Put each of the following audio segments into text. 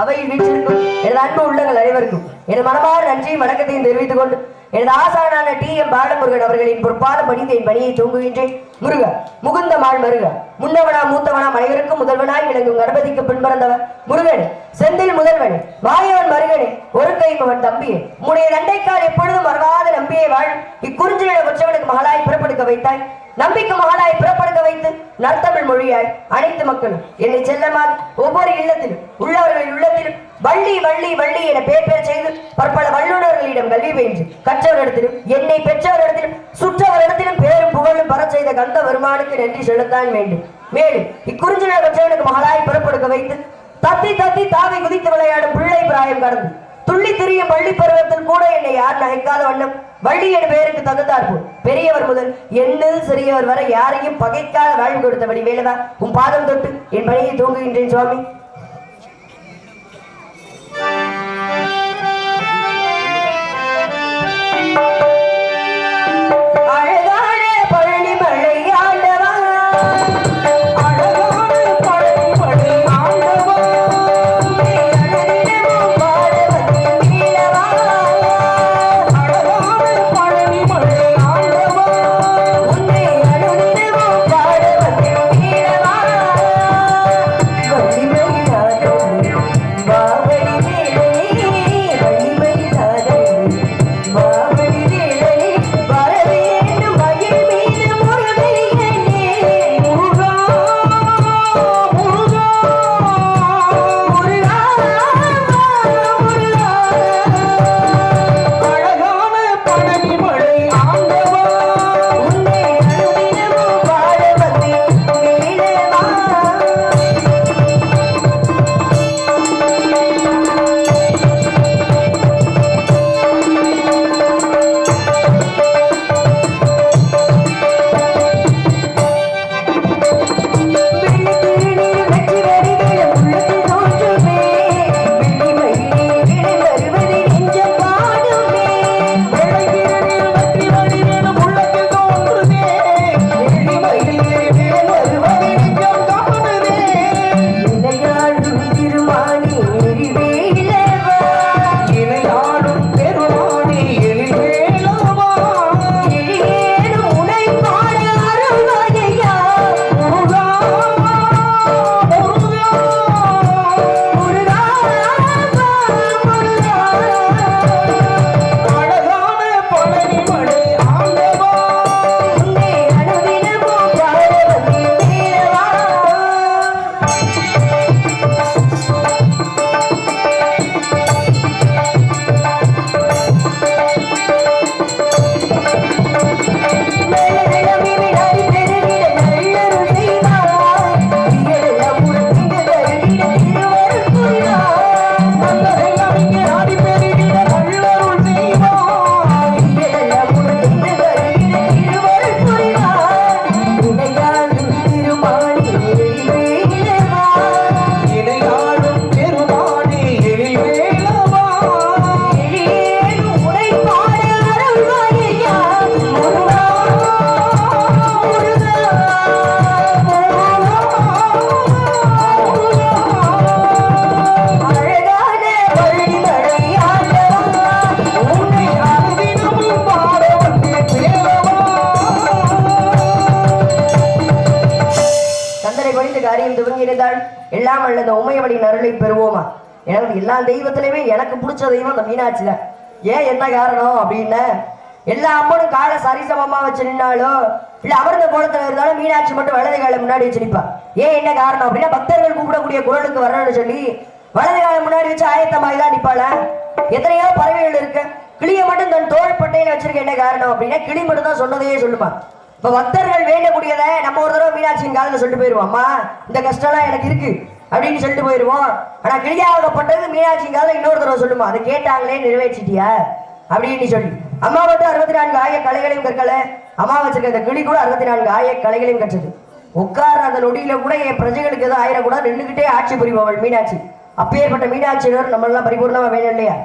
அவையில் வீற்றிருக்கும் எனது அன்பு உள்ளங்கள் அனைவருக்கும் எனது மனமார நன்றியும் வணக்கத்தையும் தெரிவித்துக் கொண்டு எனது ஆசானான டி.எம். பாலமுருகன் அவர்களின் பொற்பாதம் படித்து என் பணியை தூங்குகின்றேன். முருக முகுந்த மாள் மருக முன்னவனா மூத்தவனா அனைவருக்கும் முதல்வனாய் விளங்கும் கணபதிக்கு பின்பிறந்தவர் முருகன் செந்தில் முதல்வன் மாயவன் மருகனே ஒரு கைமவன் தம்பியே உன்னுடைய நண்டைக்கால் எப்பொழுதும் மறவாத நம்பியை வாழும் இக்குறிஞ்சில உற்சவனுக்கு மகளாய் பிறப்படுக்க வைத்தாய். நம்பிக்கை மகளாய் பிறப்படுக்க வைத்து நற்தமிழ் மொழியாய் அனைத்து மக்களும் என்னை செல்லமாக ஒவ்வொரு இல்லத்திலும் உள்ளவர்களின் உள்ளத்திலும் வள்ளி வள்ளி வள்ளி என பேர் செய்து பற்பல வல்லுநர்களிடம் கல்வி பயின்று கற்றவரிடத்திலும் என்னை பெற்றவரிடத்திலும் சுற்றவரிடத்திலும் பேரும் புகழும் பெற செய்த கந்த வருமானுக்கு நன்றி செலுத்தான் வேண்டும். மேலும் இக்குறிஞ்சில உற்சவனுக்கு மகளாய் பிறப்படுக்க வைத்து தத்தி தத்தி தாவி குதித்து விளையாடும் பிள்ளை பிராயம் கடந்து துள்ளி திரியும் பள்ளி பருவத்தில் கூட என்னை யார் நகைக்காத வண்ணம் வள்ளி என் பெயருக்கு தகுந்தாற்போல் பெரியவர் முதல் எண்ணது சிறியவர் வரை யாரையும் பகைக்காத வாழ்வு கொடுத்தபடி வேலவா உன் பாதம் தொட்டு என் பணியை தூங்குகின்றேன் சுவாமி. பாட எல்லாம் அல்ல இந்த உமையவளின் அருளை பெறுவோமா. எனக்கு எல்லா தெய்வத்திலையுமே எனக்கு பிடிச்ச தெய்வம் அந்த மீனாட்சி தான். ஏன் என்ன காரணம் அப்படின்னா, எல்லா அம்மனும் காலை சரிசமமா வச்சு நின்னாலும் இல்ல அமர்ந்த கோலத்துல இருந்தாலும் மீனாட்சி மட்டும் வலது காலை முன்னாடி வச்சு நிற்பா. ஏன் என்ன காரணம் அப்படின்னா, பக்தர்கள் கூப்பிடக்கூடிய குரலுக்கு வரணும்னு சொல்லி வலது காலை முன்னாடி வச்சு ஆயத்தமாகி தான் நிற்பாள. எத்தனையோ பறவைகள் இருக்கு, கிளிய மட்டும் தன் தோல் பட்டையில வச்சிருக்க. என்ன காரணம் அப்படின்னா, கிளி மட்டும் தான் சொன்னதையே சொல்லுமா. இப்ப பக்தர்கள் வேண்டக்கூடியதை நம்ம ஒரு தடவை மீனாட்சியின் காலில் சொல்லிட்டு போயிருவோம், அம்மா இந்த கஷ்டம்லாம் எனக்கு இருக்கு அப்படின்னு சொல்லிட்டு போயிருவோம். ஆனா கிளியாகப்பட்டது மீனாட்சியின் காலில் இன்னொரு தடவை சொல்லுமா, அதை கேட்டாங்களே நிறைவேற்றிட்டியா அப்படின்னு சொல்லி. அம்மா மட்டும் 64 ஆய கலைகளையும் கற்கல, அம்மா வச்சிருக்க இந்த கிளி கூட 64 ஆய கலைகளையும் கற்றது. உட்கார அந்த நொடியில கூட என் பிரஜைகளுக்கு எதுவும் ஆயிடக்கூடாது, நின்றுகிட்டே ஆட்சி புரிபவள் மீனாட்சி. அப்பேற்பட்ட மீனாட்சியர் நம்ம எல்லாம் பரிபூர்ணமா வேணும் இல்லையா.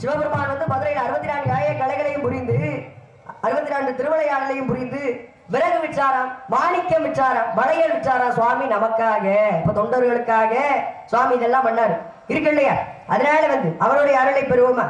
சிவபெருமான் மதுரையில் 64 ஆய கலைகளையும் புரிந்து 64 திருவிளையாடலையும் புரிந்து விறகு விற்றாராம், மாணிக்கம் விற்றாராம், வளையல் விற்றாராம் சுவாமி நமக்காக, இப்ப தொண்டர்களுக்காக சுவாமி இதெல்லாம் பண்ணாரு இருக்கு இல்லையா? அதனால அவருடைய அருளை பெறுவோமா?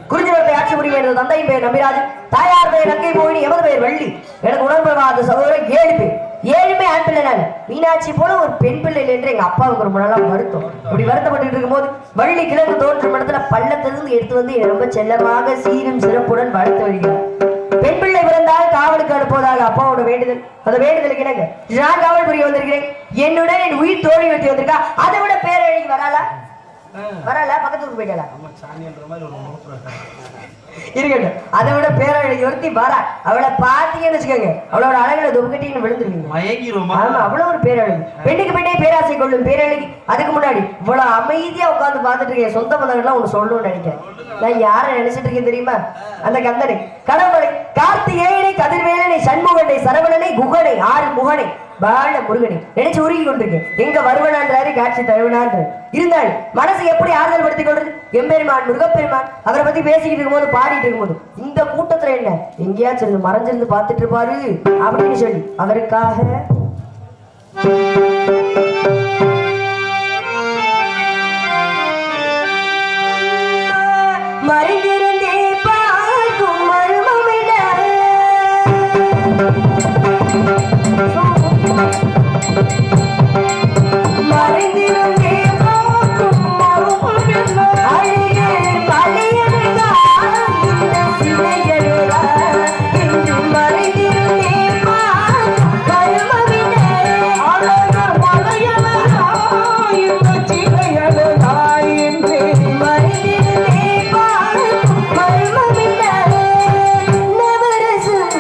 குறிஞ்சிவரத்தை ஆட்சி புரியும் எனது தந்தையின் பெயர் நம்பிராஜ், தாயார் பெயர் நங்கை மோகினி, எமது பெயர் வள்ளி. எனக்கு உடன்பிறவாத சகோதரர் 7 பேர். 7மே ஆண் பிள்ளை. நான் மீனாட்சி போல ஒரு பெண் பிள்ளை என்று எங்க அப்பாவுக்கு ரொம்ப நாளா வருத்தம். இப்படி வருத்தப்பட்டு இருக்கும் போது வள்ளி கிழக்கு தோற்றும் இடத்துல பள்ளத்திலிருந்து எடுத்து வந்து ரொம்ப செல்லமாக சீரும் சிறப்புடன் வளர்த்து வருகிறார். பெண் பிள்ளை பிறந்தால் காவலுக்கு அனுப்புவதாக அப்பாவோட வேண்டுதல். அந்த வேண்டுதலுக்கு எனக்கு நான் காவல் புரிய வந்திருக்கிறேன். என்னுடன் என் உயிர் தோழி வெட்டி வந்திருக்கா. அதை விட பேரழகி வராளா? வரல, பக்கத்துக்கு போயிட்டா இருக்கட்டும். அதை விட பேரழகி ஒருத்தி வரா. அவளை பாத்தீங்கன்னு வச்சுக்கோங்க, அவளோட அழகுல தொகுக்கட்டின்னு விழுந்துருவீங்க. ஆமா, அவ்வளவு ஒரு பேரழகி. பெண்ணுக்கு பெண்ணே பேராசை கொள்ளும் பேரழகி. அதுக்கு முன்னாடி இவ்வளவு அமைதியா உட்காந்து பார்த்துட்டு இருக்கேன். சொந்த பந்தங்கள்லாம் ஒண்ணு சொல்லணும்னு நினைக்கிறேன். நான் யாரை நினைச்சிட்டு இருக்கேன் தெரியுமா? அந்த கந்தனை, கடவுளை, கார்த்திகேயனை, கதிர்வேலனை, சண்முகனை, சரவணனை, குகனை, 6 முகனை, பால முருகனை நினைச்சு உருகி கொண்டிருக்கேன். எங்க வருவனான்றாரு, காட்சி தருவனான்ற இருந்தாலும் மனசை எப்படி ஆறுதல் படுத்திக் கொள்றது? எம்பெருமான் முருகப்பெருமான் அவரை பத்தி பேசிக்கிட்டு இருக்கும்போது பாடிட்டு இருக்கும்போது இந்த கூட்டத்துல என்ன எங்கேயாச்சும் இருந்து மறைஞ்சிருந்து பார்த்துட்டு இருப்பாரு அப்படின்னு சொல்லி அவருக்காக மறைந்திருந்தே பார்க்கும் மர்மமிட மறைந்திருந்தே பார்க்கும் மர்மமிட அழகே பழையதா இந்த சிலையழகா என்று மறைந்திருந்தே பார்க்கும் மர்மமிட அழகர் பழையதா இந்த சிலையழகா என்று மறைந்திருந்தே பார்க்கும் மர்மமிட நவரசம்